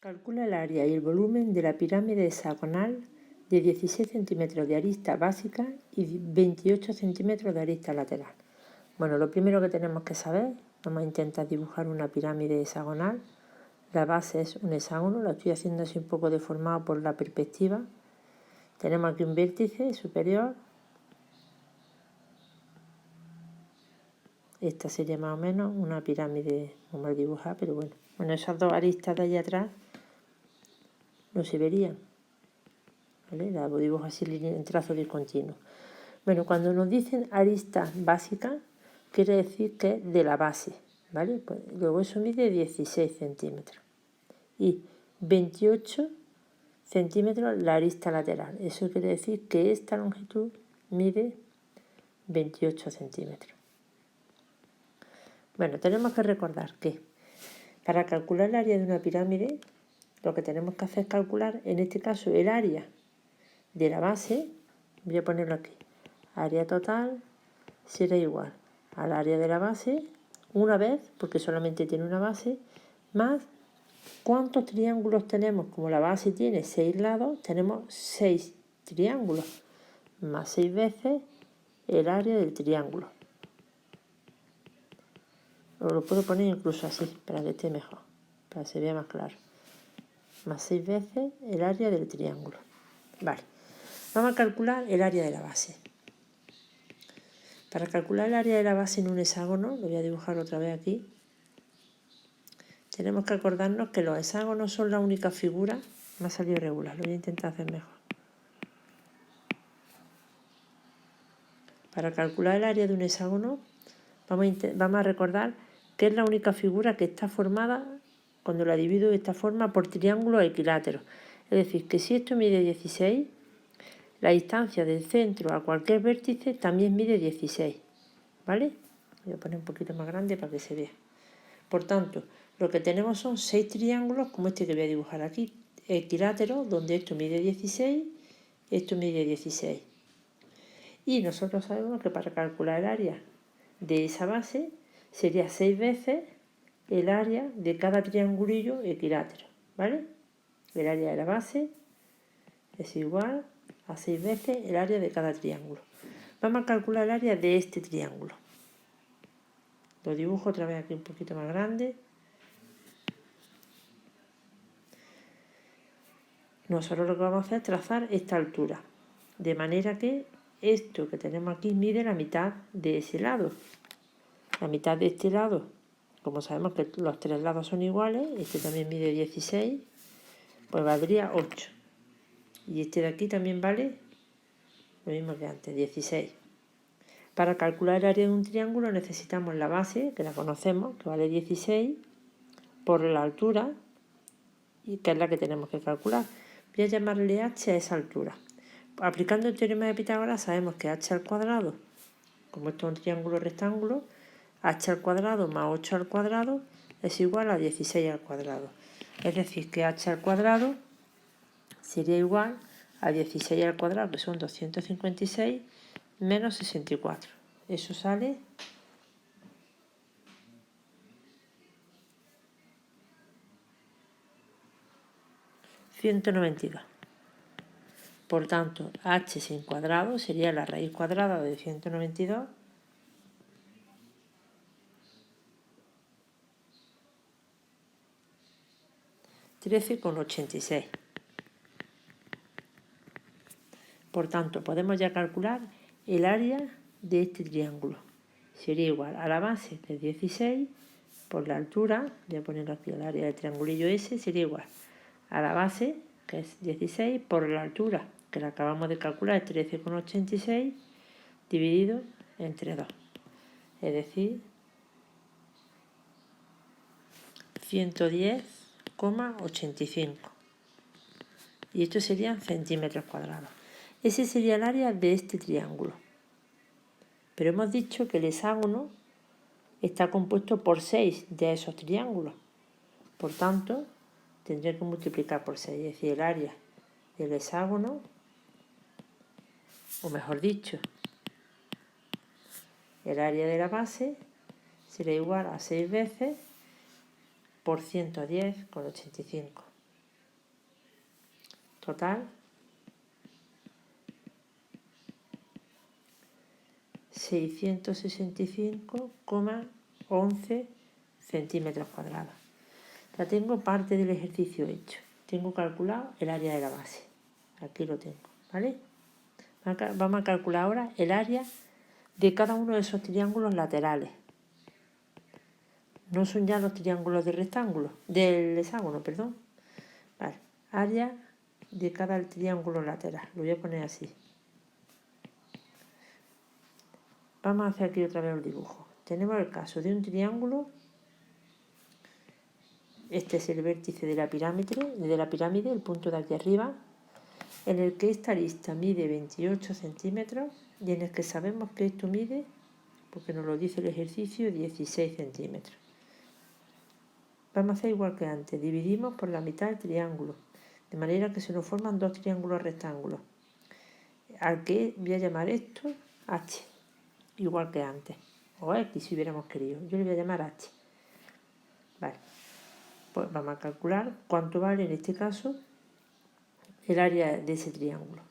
Calcula el área y el volumen de la pirámide hexagonal de 16 centímetros de arista básica y 28 centímetros de arista lateral. Bueno, lo primero que tenemos que saber, vamos a intentar dibujar una pirámide hexagonal. La base es un hexágono, lo estoy haciendo así un poco deformado por la perspectiva. Tenemos aquí un vértice superior. Esta sería más o menos una pirámide, muy mal dibujada, pero bueno. Bueno, esas dos aristas de allá atrás no se verían, ¿vale? La dibujo así en trazo discontinuo. Bueno, cuando nos dicen arista básica, quiere decir que es de la base, ¿vale? Pues luego eso mide 16 centímetros y 28 centímetros la arista lateral. Eso quiere decir que esta longitud mide 28 centímetros. Bueno, tenemos que recordar que para calcular el área de una pirámide, lo que tenemos que hacer es calcular, en este caso, el área de la base. Voy a ponerlo aquí. Área total será igual al área de la base, una vez, porque solamente tiene una base, más ¿cuántos triángulos tenemos? Como la base tiene 6 lados, tenemos 6 triángulos, más 6 veces el área del triángulo. O lo puedo poner incluso así, para que esté mejor, para que se vea más claro. Más 6 veces el área del triángulo. Vale, vamos a calcular el área de la base. Para calcular el área de la base en un hexágono, lo voy a dibujar otra vez aquí, tenemos que acordarnos que los hexágonos son la única figura. Me ha salido irregular, lo voy a intentar hacer mejor. Para calcular el área de un hexágono, vamos a recordar que es la única figura que está formada, cuando la divido de esta forma, por triángulos equiláteros. Es decir, que si esto mide 16, la distancia del centro a cualquier vértice también mide 16. ¿Vale? Voy a poner un poquito más grande para que se vea. Por tanto, lo que tenemos son 6 triángulos, como este que voy a dibujar aquí, equiláteros, donde esto mide 16, esto mide 16. Y nosotros sabemos que para calcular el área de esa base sería 6 veces el área de cada triangulillo equilátero, ¿vale? El área de la base es igual a 6 veces el área de cada triángulo. Vamos a calcular el área de este triángulo. Lo dibujo otra vez aquí un poquito más grande. Nosotros lo que vamos a hacer es trazar esta altura, de manera que esto que tenemos aquí mide la mitad de ese lado. La mitad de este lado, como sabemos que los tres lados son iguales, este también mide 16, pues valdría 8. Y este de aquí también vale lo mismo que antes, 16. Para calcular el área de un triángulo necesitamos la base, que la conocemos, que vale 16, por la altura, y que es la que tenemos que calcular. Voy a llamarle h a esa altura. Aplicando el teorema de Pitágoras sabemos que h al cuadrado, como esto es un triángulo rectángulo, h al cuadrado más 8 al cuadrado es igual a 16 al cuadrado. Es decir, que h al cuadrado sería igual a 16 al cuadrado, que son 256, menos 64. Eso sale 192. Por tanto, h sin cuadrado sería la raíz cuadrada de 192. (13,86). Por tanto, podemos ya calcular el área de este triángulo. Sería igual a la base de 16 por la altura, voy a poner aquí el área del triangulillo S, sería igual a la base, que es 16, por la altura, que la acabamos de calcular, es 13,86, dividido entre 2. Es decir, 110,85. Y esto serían centímetros cuadrados. Ese sería el área de este triángulo. Pero hemos dicho que el hexágono está compuesto por 6 de esos triángulos. Por tanto, tendré que multiplicar por 6, es decir, el área del hexágono, o mejor dicho, el área de la base será igual a 6 veces por 110,85. total 665,11 centímetros cuadrados. Ya tengo parte del ejercicio hecho. Tengo calculado el área de la base. Aquí lo tengo, ¿vale? Vamos a calcular ahora el área de cada uno de esos triángulos laterales. No son ya los triángulos del rectángulo, del hexágono, perdón. Vale, área de cada triángulo lateral. Lo voy a poner así. Vamos a hacer aquí otra vez el dibujo. Tenemos el caso de un triángulo. Este es el vértice de la pirámide, el punto de aquí arriba, en el que esta arista mide 28 centímetros y en el que sabemos que esto mide, porque nos lo dice el ejercicio, 16 centímetros. Vamos a hacer igual que antes, dividimos por la mitad el triángulo, de manera que se nos forman dos triángulos rectángulos, al que voy a llamar esto H, igual que antes, o X si hubiéramos querido. Yo le voy a llamar H. Vale, pues vamos a calcular cuánto vale en este caso el área de ese triángulo.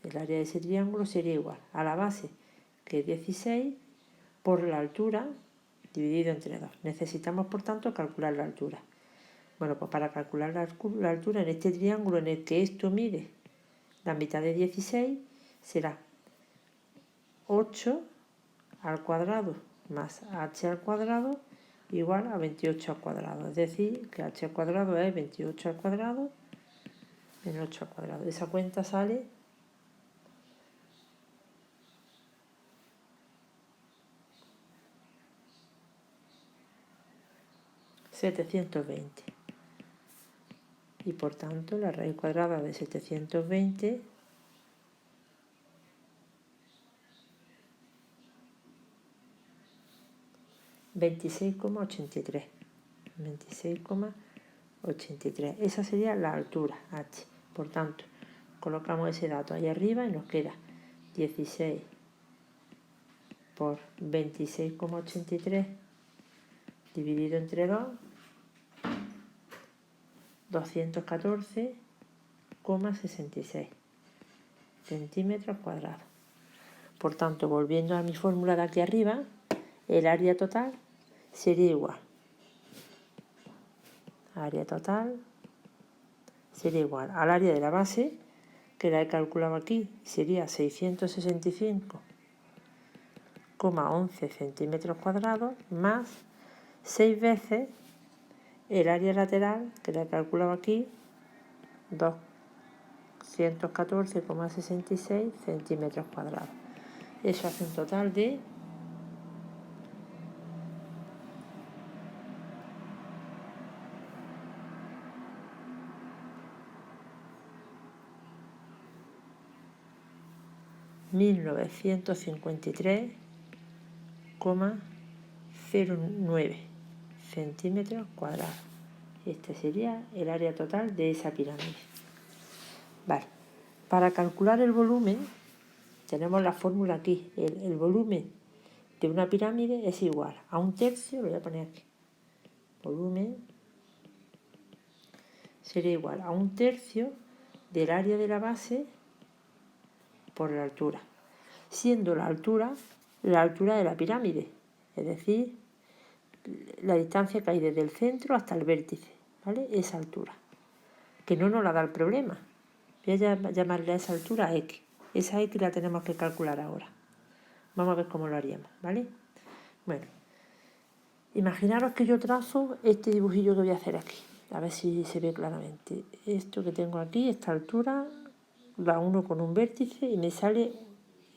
El área de ese triángulo sería igual a la base, que es 16, por la altura dividido entre 2. Necesitamos, por tanto, calcular la altura. Bueno, pues para calcular la altura en este triángulo en el que esto mide la mitad de 16, será 8 al cuadrado más h al cuadrado igual a 28 al cuadrado. Es decir, que h al cuadrado es 28 al cuadrado menos 8 al cuadrado. Esa cuenta sale 720. Y por tanto la raíz cuadrada de 720 26,83. 26,83. Esa sería la altura h. Por tanto, colocamos ese dato ahí arriba y nos queda 16 por 26,83 dividido entre 2, 214,66 centímetros cuadrados. Por tanto, volviendo a mi fórmula de aquí arriba, el área total sería igual. Área total sería igual al área de la base, que la he calculado aquí, sería 665,11 centímetros cuadrados, más 6 veces el área lateral, que la he calculado aquí, 214,66 centímetros cuadrados. Eso hace un total de 1953,09 centímetros cuadrados. Este sería el área total de esa pirámide. Vale, para calcular el volumen tenemos la fórmula aquí. El volumen de una pirámide es igual a un tercio, lo voy a poner aquí, volumen sería igual a un tercio del área de la base por la altura, siendo la altura de la pirámide, es decir, la distancia que hay desde el centro hasta el vértice, ¿vale? Esa altura, que no nos la da el problema. Voy a llamarle a esa altura X. Esa X la tenemos que calcular ahora. Vamos a ver cómo lo haríamos, ¿vale? Bueno, imaginaros que yo trazo este dibujillo que voy a hacer aquí, a ver si se ve claramente. Esto que tengo aquí, esta altura, la uno con un vértice y me sale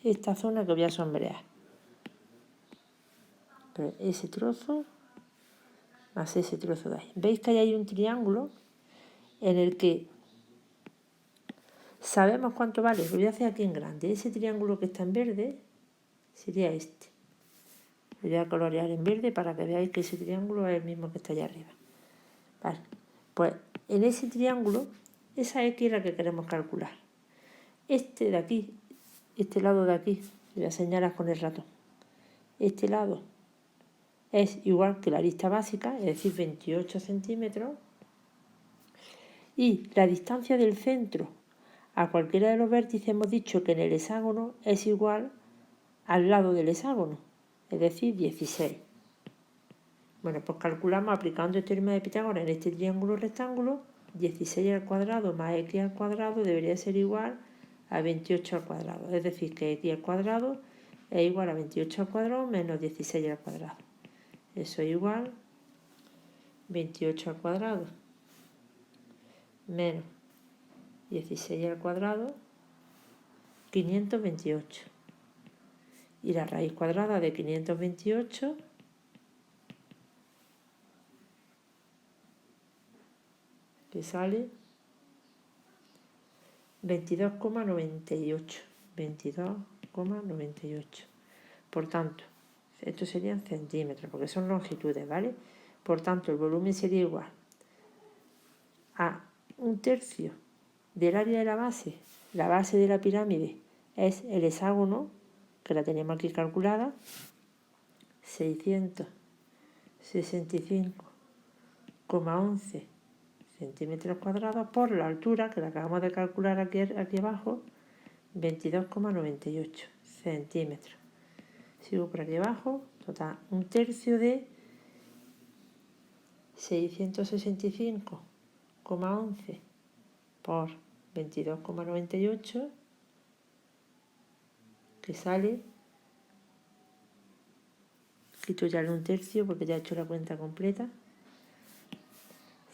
esta zona que voy a sombrear. Pero ese trozo más ese trozo de ahí. ¿Veis que ahí hay un triángulo en el que sabemos cuánto vale? Lo voy a hacer aquí en grande. Ese triángulo que está en verde sería este. Lo voy a colorear en verde para que veáis que ese triángulo es el mismo que está allá arriba. Vale, pues en ese triángulo, esa X es la que queremos calcular. Este de aquí, este lado de aquí, lo voy a señalar con el ratón. Este lado es igual que la arista básica, es decir, 28 centímetros. Y la distancia del centro A cualquiera de los vértices hemos dicho que en el hexágono es igual al lado del hexágono, es decir, 16. Bueno, pues calculamos aplicando el teorema de Pitágoras en este triángulo rectángulo, 16 al cuadrado más x al cuadrado debería ser igual a 28 al cuadrado. Es decir, que x al cuadrado es igual a 28 al cuadrado menos 16 al cuadrado. Eso es igual 28 al cuadrado menos 16 al cuadrado, 528. Y la raíz cuadrada de 528 que sale 22,98. 22,98. Por tanto, esto serían centímetros, porque son longitudes, ¿vale? Por tanto, el volumen sería igual a 1/3 del área de la base. La base de la pirámide es el hexágono, que la tenemos aquí calculada, 665,11 centímetros cuadrados por la altura, que la acabamos de calcular aquí abajo, 22,98 centímetros. Sigo por aquí abajo, total, 1/3 de 665,11 por 22,98, que sale, quito ya el 1/3 porque ya he hecho la cuenta completa,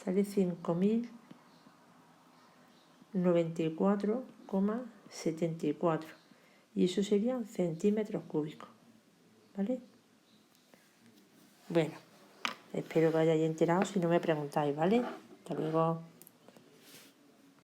sale 5.094,74 y eso serían centímetros cúbicos, ¿vale? Bueno, espero que hayáis enterado, si no me preguntáis, ¿vale? Hasta luego.